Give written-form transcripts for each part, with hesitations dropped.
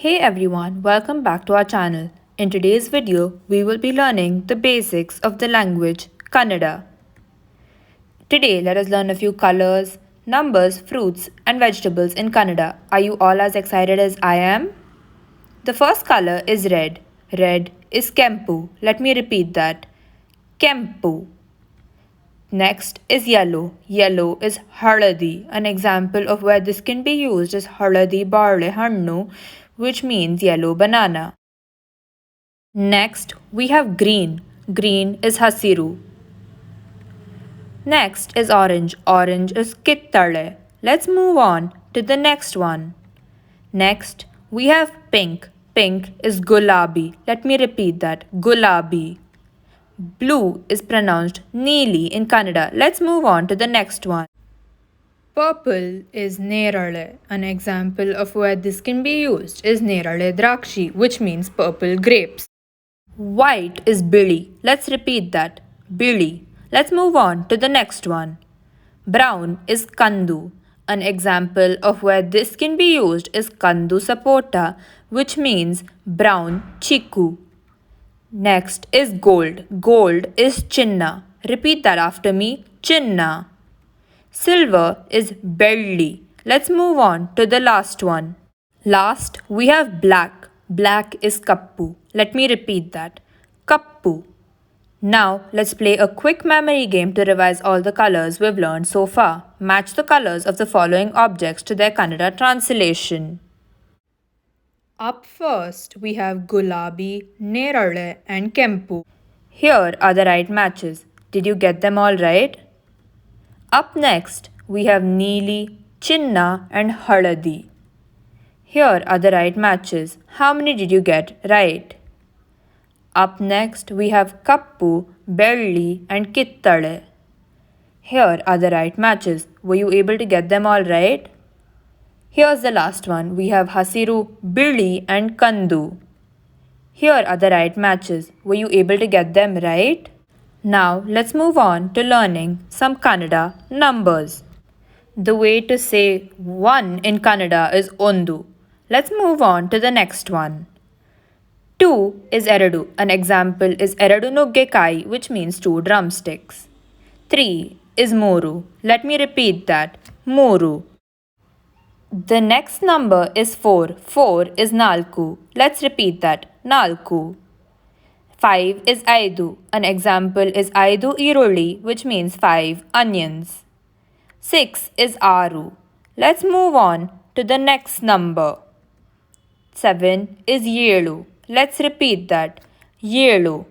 Hey everyone, welcome back to our channel. In today's video, we will be learning the basics of the language Kannada. Today, let us learn a few colors, numbers, fruits, and vegetables in Kannada. Are you all as excited as I am? The first color is red. Red is kempu. Let me repeat that. Kempu. Next is yellow. Yellow is haladi. An example of where this can be used is haladi barle hannu, which means yellow banana. Next, we have green. Green is hasiru. Next is orange. Orange is kittale. Let's move on to the next one. Next, we have pink. Pink is gulabi. Let me repeat that. Gulabi. Blue is pronounced neeli in Kannada. Let's move on to the next one. Purple is nerale. An example of where this can be used is nerale drakshi, which means purple grapes. White is bili. Let's repeat that. Bili. Let's move on to the next one. Brown is kandu. An example of where this can be used is kandu sapota, which means brown chiku. Next is gold. Gold is chinna. Repeat that after me. Chinna. Silver is belli. Let's move on to the last one. Last, we have black. Black is kappu. Let me repeat that. Kappu. Now, let's play a quick memory game to revise all the colors we've learned so far. Match the colors of the following objects to their Kannada translation. Up first, we have gulabi, nerale, and kempu. Here are the right matches. Did you get them all right? Up next, we have neeli, chinna, and haladi. Here are the right matches. How many did you get right? Up next, we have kappu, belli, and kittale. Here are the right matches. Were you able to get them all right? Here's the last one. We have hasiru, bili, and kandu. Here are the right matches. Were you able to get them right? Now, let's move on to learning some Kannada numbers. The way to say 1 in Kannada is ondu. Let's move on to the next one. 2 is eradu. An example is eradu nuggekai, which means 2 drumsticks. 3 is moru. Let me repeat that. Moru. The next number is 4. 4 is nalku. Let's repeat that. Nalku. 5 is aidu. An example is aidu iruli, which means 5 onions. 6 is aru. Let's move on to the next number. 7 is yelu. Let's repeat that. Yelu.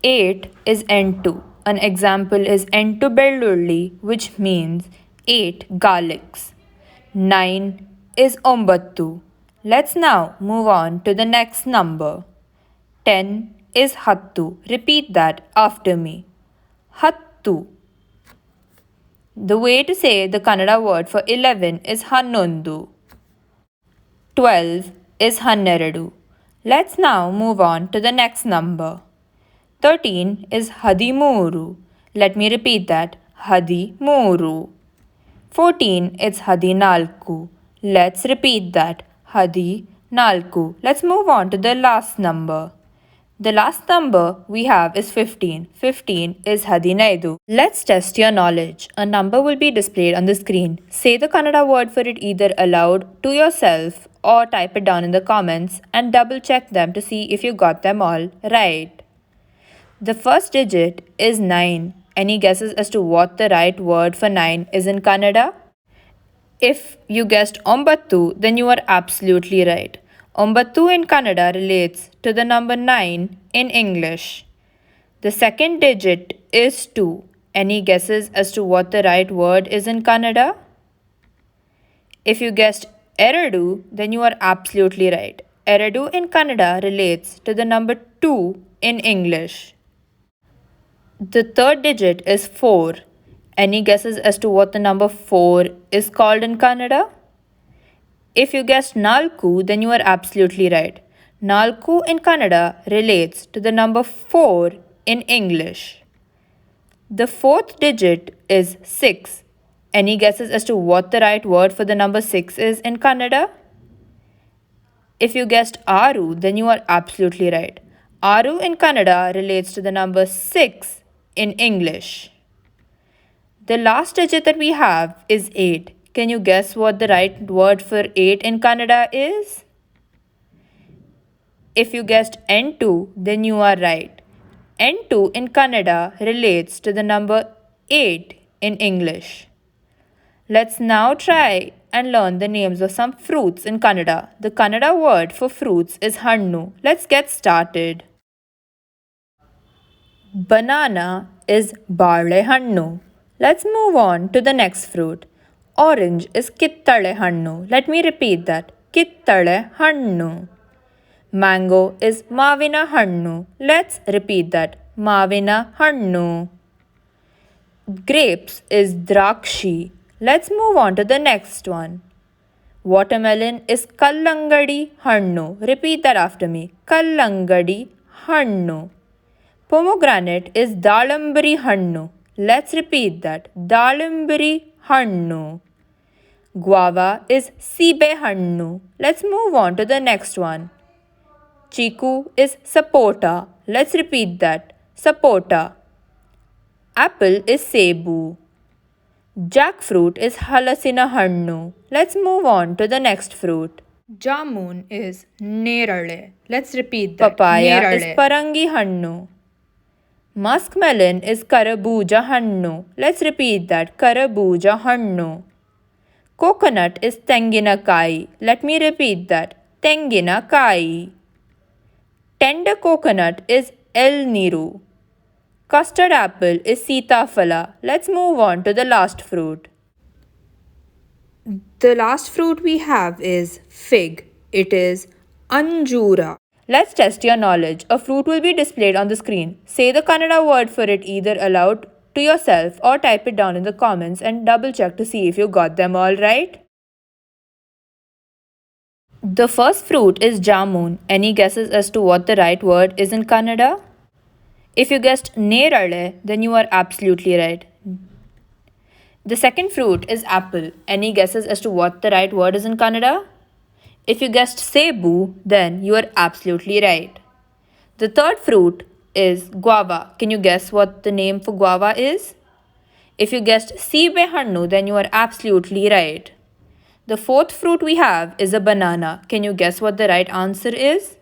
8 is entu. An example is entu bellulli, which means 8 garlics. 9 is ombattu. Let's now move on to the next number. 10 is hattu. Repeat that after me. Hattu. The way to say the Kannada word for 11 is hannondu. 12 is hanneradu. Let's now move on to the next number. 13 is hadimuru. Let me repeat that. Hadimuru. 14 is hadinalku. Let's repeat that. Hadinalku. Let's move on to the last number. The last number we have is 15. 15 is hadinaidu. Let's test your knowledge. A number will be displayed on the screen. Say the Kannada word for it either aloud to yourself or type it down in the comments and double check them to see if you got them all right. The first digit is 9. Any guesses as to what the right word for 9 is in Kannada? If you guessed ombattu, then you are absolutely right. Ombattu in Kannada relates to the number 9 in English. The second digit is 2. Any guesses as to what the right word is in Kannada? If you guessed eradu, then you are absolutely right. Eradu in Kannada relates to the number 2 in English. The third digit is 4. Any guesses as to what the number 4 is called in Kannada? If you guessed nalku, then you are absolutely right. Nalku in Kannada relates to the number 4 in English. The fourth digit is 6. Any guesses as to what the right word for the number 6 is in Kannada? If you guessed Aru, then you are absolutely right. Aru in Kannada relates to the number 6 in English. The last digit that we have is 8. Can you guess what the right word for 8 in Kannada is? If you guessed N2, then you are right. N2 in Kannada relates to the number 8 in English. Let's now try and learn the names of some fruits in Kannada. The Kannada word for fruits is hannu. Let's get started. Banana is barlehannu. Let's move on to the next fruit. Orange is kittalehannu. Let me repeat that. Kittalehannu. Mango is mavina hannu. Let's repeat that. Mavina hannu. Grapes is drakshi. Let's move on to the next one. Watermelon is kallangadi hannu. Repeat that after me. Kallangadi hannu. Pomegranate is dalambari hannu. Let's repeat that. Dalambari hannu. Guava is sibe hannu. Let's move on to the next one. Chiku is sapota. Let's repeat that. Sapota. Apple is sebu. Jackfruit is halasina hannu. Let's move on to the next fruit. Jamun is nerale. Let's repeat that. Papaya nerale is parangi hannu. Muskmelon is karabuja hannu. Let's repeat that. Karabuja hannu. Coconut is tenginakai. Let me repeat that. Tenginakai. Tender coconut is elniru. Custard apple is sitafala. Let's move on to the last fruit. The last fruit we have is fig. It is anjura. Let's test your knowledge. A fruit will be displayed on the screen. Say the Kannada word for it either aloud to yourself or type it down in the comments and double check to see if you got them all right. The first fruit is jamun. Any guesses as to what the right word is in Kannada? If you guessed nerale, then you are absolutely right. The second fruit is apple. Any guesses as to what the right word is in Kannada? If you guessed sebu, then you are absolutely right. The third fruit is guava. Can you guess what the name for guava is? If you guessed sibe hannu, then you are absolutely right. The fourth fruit we have is a banana. Can you guess what the right answer is?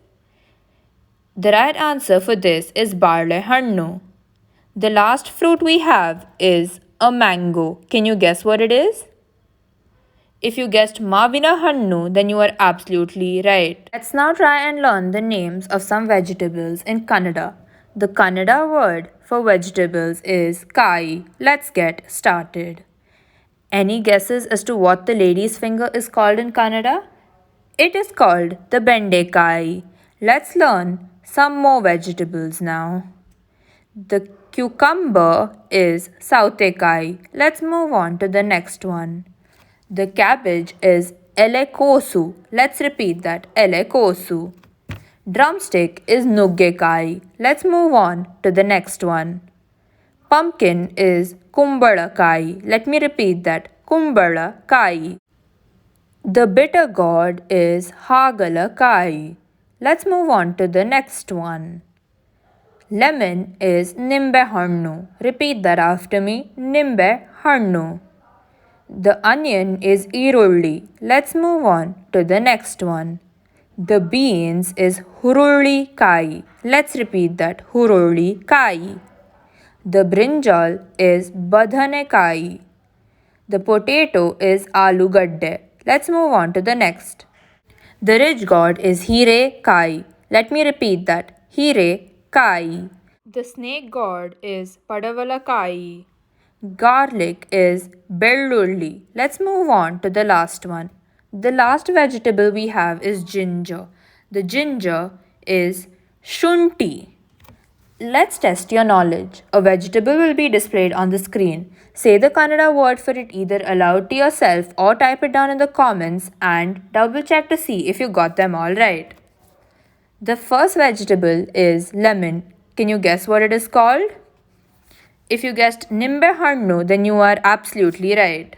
The right answer for this is barlehannu. The last fruit we have is a mango. Can you guess what it is? If you guessed mavina hannu, then you are absolutely right. Let's now try and learn the names of some vegetables in Kannada. The Kannada word for vegetables is kai. Let's get started. Any guesses as to what the lady's finger is called in Kannada? It is called the bendekai. Let's learn some more vegetables now. The cucumber is sautekai. Let's move on to the next one. The cabbage is elekosu. Let's repeat that. Elekosu. Drumstick is nuggekai. Let's move on to the next one. Pumpkin is kumbalakai. Let me repeat that. Kumbalakai. The bitter gourd is hagalakai. Let's move on to the next one. Lemon is nimbehannu. Repeat that after me. Nimbehannu. The onion is irulli. Let's move on to the next one. The beans is hurulli kai. Let's repeat that. Hurulli kai. The brinjal is badhane kai. The potato is alugadde. Let's move on to the next. The ridge god is hire kai. Let me repeat that. Hire kai. The snake god is padavala kai. Garlic is bellulli. Let's move on to the last one. The last vegetable we have is ginger. The ginger is shunti. Let's test your knowledge. A vegetable will be displayed on the screen. Say the Kannada word for it either aloud to yourself or type it down in the comments and double check to see if you got them all right. The first vegetable is lemon. Can you guess what it is called? If you guessed nimbehannu, then you are absolutely right.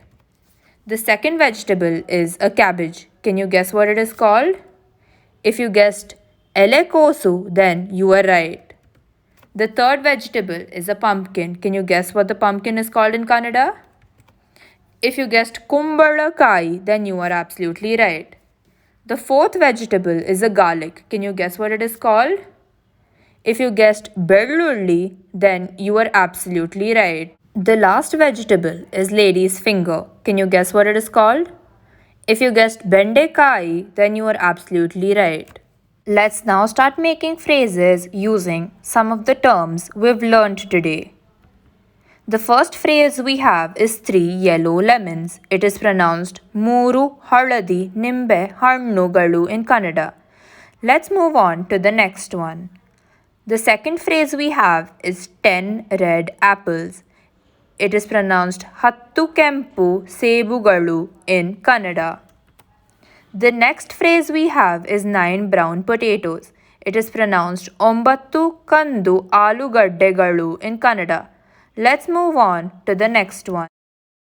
The second vegetable is a cabbage. Can you guess what it is called? If you guessed elekosu, then you are right. The third vegetable is a pumpkin. Can you guess what the pumpkin is called in Kannada? If you guessed kumbalakai, then you are absolutely right. The fourth vegetable is a garlic. Can you guess what it is called? If you guessed bellulli, then you are absolutely right. The last vegetable is lady's finger. Can you guess what it is called? If you guessed bendekai, then you are absolutely right. Let's now start making phrases using some of the terms we've learned today. The first phrase we have is 3 yellow lemons. It is pronounced Muru Haladi Nimbe Hannugalu in Kannada. Let's move on to the next one. The second phrase we have is 10 red apples. It is pronounced Hattu Kempu Sebugalu in Kannada. The next phrase we have is 9 brown potatoes. It is pronounced Ombattu Kandu Alugaddegalu in Kannada. Let's move on to the next one.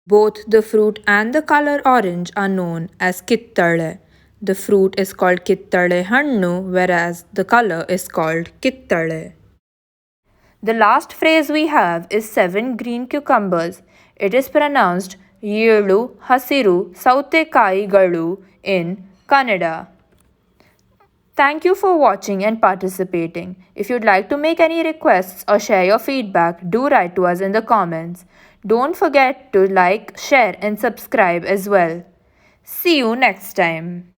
Both the fruit and the color orange are known as kittale. The fruit is called kittale hannu, whereas the color is called kittale. The last phrase we have is 7 green cucumbers. It is pronounced Yelu Hasiru Sautekaigalu in Kannada. Thank you for watching and participating. If you'd like to make any requests or share your feedback, do write to us in the comments. Don't forget to like, share, and subscribe as well. See you next time.